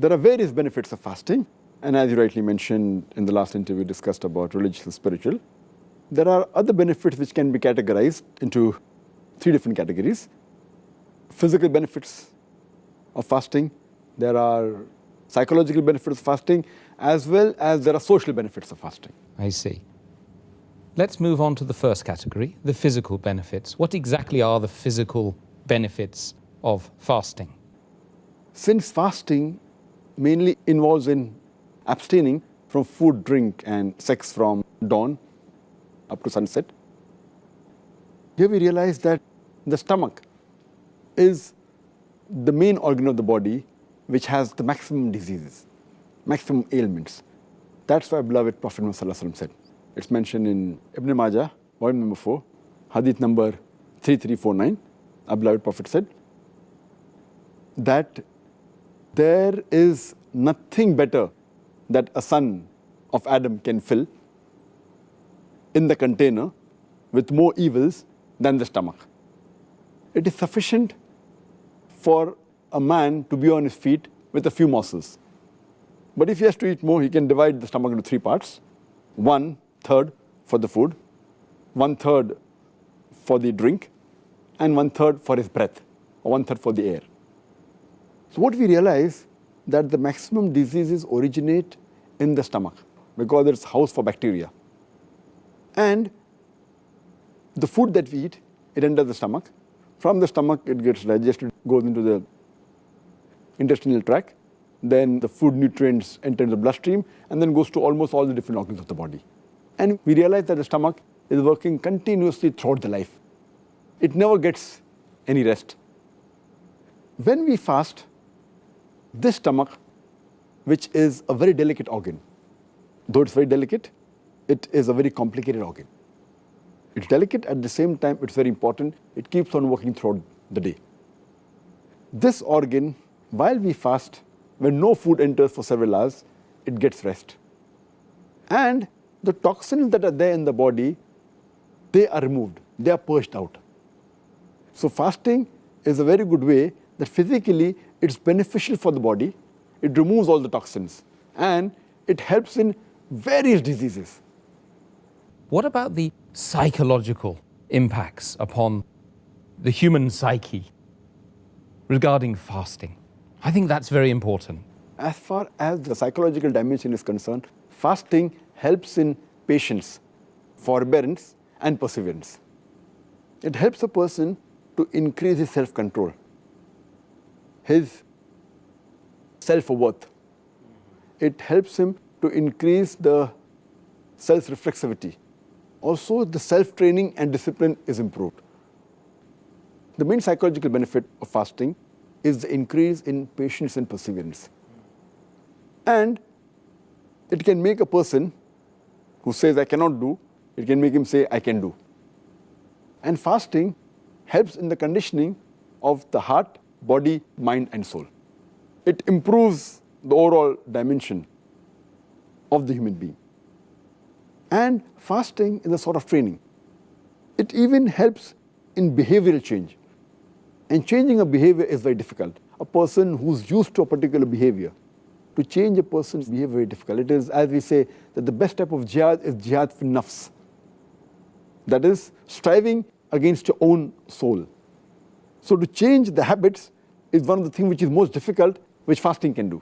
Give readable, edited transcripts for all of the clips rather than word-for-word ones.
There are various benefits of fasting. And as you rightly mentioned in the last interview, discussed about religious and spiritual. There are other benefits which can be categorized into 3 different categories. Physical benefits of fasting. There are psychological benefits of fasting, as well as there are social benefits of fasting. I see. Let's move on to the first category, the physical benefits. What exactly are the physical benefits of fasting? Since fasting mainly involves in abstaining from food, drink, and sex from dawn up to sunset, here we realize that the stomach is the main organ of the body which has the maximum diseases, maximum ailments. That's why beloved Prophet Muhammad said. It's mentioned in Ibn Majah, volume number 4, hadith number 3349. Our beloved Prophet said that there is nothing better that a son of Adam can fill in the container with more evils than the stomach. It is sufficient for a man to be on his feet with a few morsels. But if he has to eat more, he can divide the stomach into 3 parts. 1/3 for the food, 1/3 for the drink, and 1/3 for his breath, or 1/3 for the air. So what we realize that the maximum diseases originate in the stomach because it's house for bacteria. And the food that we eat, it enters the stomach. From the stomach, it gets digested, goes into the intestinal tract. Then the food nutrients enter the bloodstream and then goes to almost all the different organs of the body. And we realize that the stomach is working continuously throughout the life. It never gets any rest. When we fast, this stomach, which is a very delicate organ, though it's very delicate, it is a very complicated organ. It's delicate, at the same time it's very important. It keeps on working throughout the day. This organ, while we fast, when no food enters for several hours, it gets rest. And the toxins that are there in the body, they are removed, they are purged out. So fasting is a very good way that physically it's beneficial for the body. It removes all the toxins and it helps in various diseases. What about the psychological impacts upon the human psyche regarding fasting? I think that's very important. As far as the psychological dimension is concerned, fasting helps in patience, forbearance, and perseverance. It helps a person to increase his self-control, his self-worth. It helps him to increase the self-reflexivity. Also, the self-training and discipline is improved. The main psychological benefit of fasting is the increase in patience and perseverance. And it can make a person who says, I cannot do, it can make him say, I can do. And fasting helps in the conditioning of the heart, body, mind, and soul. It improves the overall dimension of the human being. And fasting is a sort of training. It even helps in behavioral change. And changing a behavior is very difficult. A person who's used to a particular behavior, to change a person's behavior is very difficult. It is, as we say, that the best type of jihad is jihad fi nafs. That is, striving against your own soul. So to change the habits is one of the things which is most difficult, which fasting can do.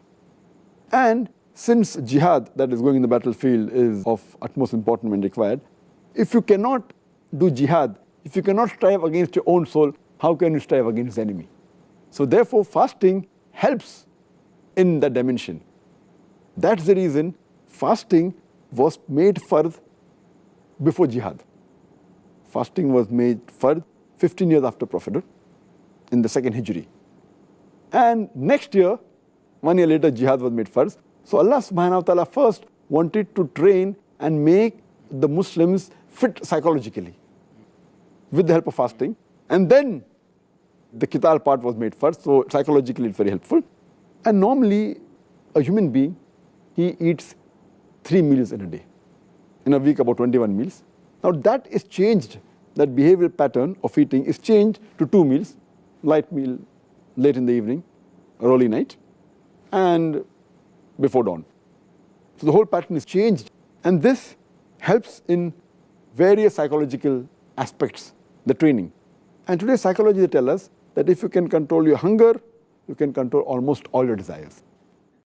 And since jihad, that is going in the battlefield, is of utmost importance when required, if you cannot do jihad, if you cannot strive against your own soul, how can you strive against the enemy? So therefore, fasting helps in that dimension. That's the reason fasting was made fard before jihad. Fasting was made fard 15 years after Prophethood, in the 2nd Hijri. And next year, 1 year later, jihad was made fard. So Allah subhanahu wa ta'ala first wanted to train and make the Muslims fit psychologically with the help of fasting. And then the qital part was made first, so psychologically it's very helpful. And normally, a human being, he eats 3 meals in a day. In a week, about 21 meals. Now that is changed, that behavioral pattern of eating is changed to 2 meals, light meal late in the evening or early night, and before dawn. So the whole pattern is changed. And this helps in various psychological aspects, the training. And today psychology tell us that if you can control your hunger, you can control almost all your desires.